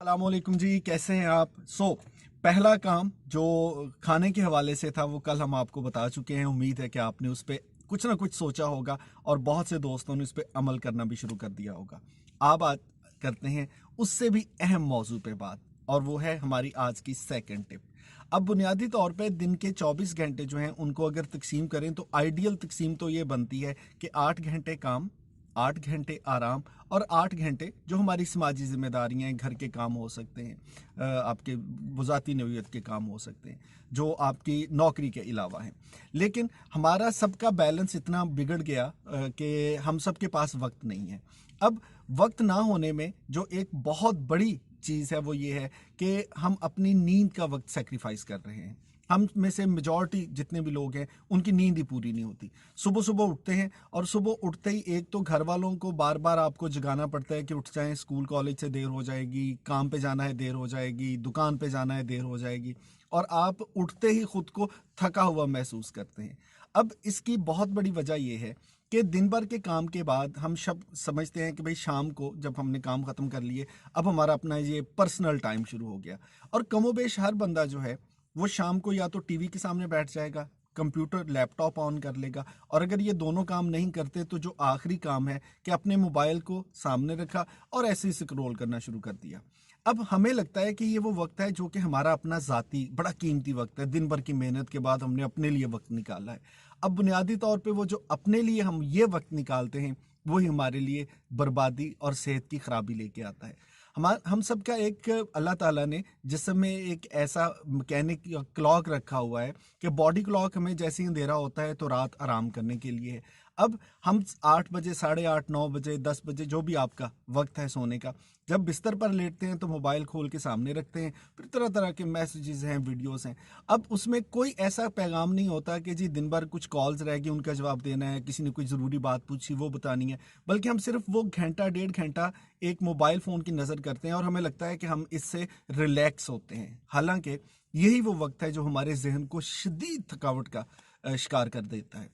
अस्सलाम वालेकुम जी, कैसे हैं आप? पहला काम जो खाने के हवाले से था वो कल हम आपको बता चुके हैं। उम्मीद है कि आपने उस पर कुछ ना कुछ सोचा होगा और बहुत से दोस्तों ने उस पर अमल करना भी शुरू कर दिया होगा। आप बात करते हैं उससे भी अहम मौजू पे बात, और वो है हमारी आज की सेकंड टिप। अब बुनियादी तौर पे दिन के 24 घंटे जो हैं उनको अगर तकसीम करें तो आइडियल तकसीम तो ये बनती है कि 8 घंटे काम, 8 घंटे आराम और 8 घंटे जो हमारी समाजी जिम्मेदारियां हैं, घर के काम हो सकते हैं, आपके वज़ाती नौयत के काम हो सकते हैं जो आपकी नौकरी के अलावा हैं। लेकिन हमारा सबका बैलेंस इतना बिगड़ गया कि हम सब के पास वक्त नहीं है। अब वक्त ना होने में जो एक बहुत बड़ी चीज़ है वो ये है कि हम अपनी नींद का वक्त सेक्रीफाइस कर रहे हैं। हम में से मेजॉरिटी जितने भी लोग हैं उनकी नींद ही पूरी नहीं होती। सुबह सुबह उठते हैं और सुबह उठते ही एक तो घर वालों को बार बार आपको जगाना पड़ता है कि उठ जाएं, स्कूल कॉलेज से देर हो जाएगी, काम पे जाना है देर हो जाएगी, दुकान पे जाना है देर हो जाएगी, और आप उठते ही खुद को थका हुआ महसूस करते हैं। अब इसकी बहुत बड़ी वजह यह है कि दिन भर के काम के बाद हम सब समझते हैं कि भाई शाम को जब हमने काम ख़त्म कर लिए अब हमारा अपना ये पर्सनल टाइम शुरू हो गया। और कमोबेश हर बंदा जो है वो शाम को या तो टीवी के सामने बैठ जाएगा, कंप्यूटर लैपटॉप ऑन कर लेगा, और अगर ये दोनों काम नहीं करते तो जो आखिरी काम है कि अपने मोबाइल को सामने रखा और ऐसे ही स्क्रॉल करना शुरू कर दिया। अब हमें लगता है कि ये वो वक्त है जो कि हमारा अपना ज़ाती बड़ा कीमती वक्त है, दिन भर की मेहनत के बाद हमने अपने लिए वक्त निकाला है। अब बुनियादी तौर पे वो जो अपने लिए हम ये वक्त निकालते हैं वही हमारे लिए बर्बादी और सेहत की खराबी लेके आता है। हम सब का एक अल्लाह ताला ने जिस्म में एक ऐसा मैकेनिक क्लॉक रखा हुआ है कि बॉडी क्लॉक हमें जैसे ही अंधेरा होता है तो रात आराम करने के लिए है। अब हम 8 बजे, 8:30, 9 बजे, 10 बजे जो भी आपका वक्त है सोने का, जब बिस्तर पर लेटते हैं तो मोबाइल खोल के सामने रखते हैं, फिर तरह तरह के मैसेजेस हैं, वीडियोस हैं। अब उसमें कोई ऐसा पैगाम नहीं होता कि जी दिन भर कुछ कॉल्स रह गई उनका जवाब देना है, किसी ने कोई ज़रूरी बात पूछी वो बतानी है, बल्कि हम सिर्फ वो घंटा 1.5 घंटा एक मोबाइल फ़ोन की नज़र करते हैं और हमें लगता है कि हम इससे रिलैक्स होते हैं। हालांकि यही वो वक्त है जो हमारे जहन को शदीद थकावट का शिकार कर देता है।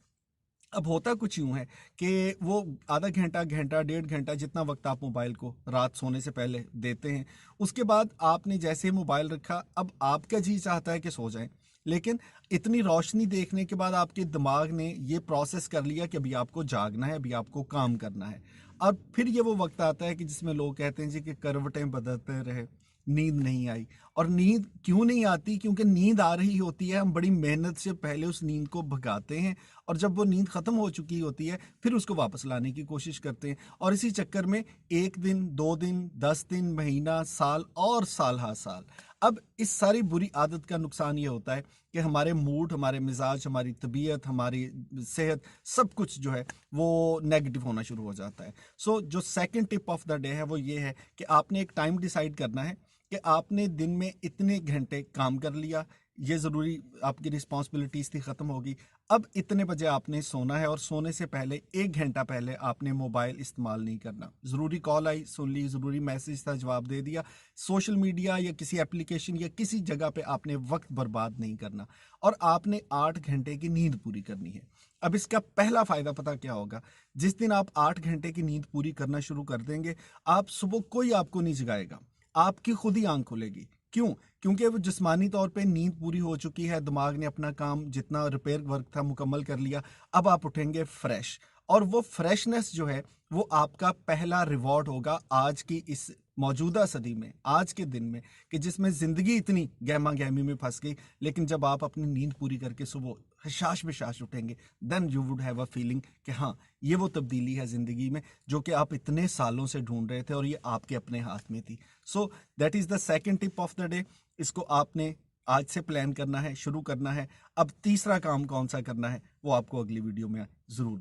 अब होता कुछ यूं है कि वो आधा घंटा, घंटा, 1.5 घंटा जितना वक्त आप मोबाइल को रात सोने से पहले देते हैं, उसके बाद आपने जैसे ही मोबाइल रखा अब आपका जी चाहता है कि सो जाएं। लेकिन इतनी रोशनी देखने के बाद आपके दिमाग ने ये प्रोसेस कर लिया कि अभी आपको जागना है, अभी आपको काम करना है। और फिर ये वो वक्त आता है कि जिसमें लोग कहते हैं जी कि करवटें बदलते रहे, नींद नहीं आई। और नींद क्यों नहीं आती? क्योंकि नींद आ रही होती है, हम बड़ी मेहनत से पहले उस नींद को भगाते हैं, और जब वो नींद खत्म हो चुकी होती है फिर उसको वापस लाने की कोशिश करते हैं, और इसी चक्कर में 1 दिन, 2 दिन, 10 दिन, महीना, साल और साल हा साल। अब इस सारी बुरी आदत का नुकसान ये होता है कि हमारे मूड, हमारे मिजाज, हमारी तबीयत, हमारी सेहत, सब कुछ जो है वो नेगेटिव होना शुरू हो जाता है। जो second tip of the day है वो ये है कि आपने एक टाइम डिसाइड करना है कि आपने दिन में इतने घंटे काम कर लिया, ये ज़रूरी आपकी रिस्पॉन्सिबिलिटीज़ थी, ख़त्म होगी। अब इतने बजे आपने सोना है और सोने से पहले 1 घंटा पहले आपने मोबाइल इस्तेमाल नहीं करना। ज़रूरी कॉल आई सुन ली, ज़रूरी मैसेज था जवाब दे दिया, सोशल मीडिया या किसी एप्लीकेशन या किसी जगह पे आपने वक्त बर्बाद नहीं करना, और आपने 8 घंटे की नींद पूरी करनी है। अब इसका पहला फ़ायदा पता क्या होगा? जिस दिन आप 8 घंटे की नींद पूरी करना शुरू कर देंगे, आप सुबह कोई आपको नहीं जगाएगा, आपकी खुद ही आंख खुलेगी। क्यों? क्योंकि वो जिस्मानी तौर पे नींद पूरी हो चुकी है, दिमाग ने अपना काम जितना रिपेयर वर्क था मुकम्मल कर लिया। अब आप उठेंगे फ्रेश, और वो फ्रेशनेस जो है वो आपका पहला रिवॉर्ड होगा आज की इस मौजूदा सदी में, आज के दिन में, कि जिसमें ज़िंदगी इतनी गहमा गहमी में फंस गई। लेकिन जब आप अपनी नींद पूरी करके सुबह हशाश बेशाश उठेंगे, then you would have a feeling कि हाँ, ये वो तब्दीली है ज़िंदगी में जो कि आप इतने सालों से ढूंढ रहे थे और ये आपके अपने हाथ में थी। That is the second tip of the day. इसको आपने आज से प्लान करना है, शुरू करना है। अब तीसरा काम कौन सा करना है वो आपको अगली वीडियो में ज़रूर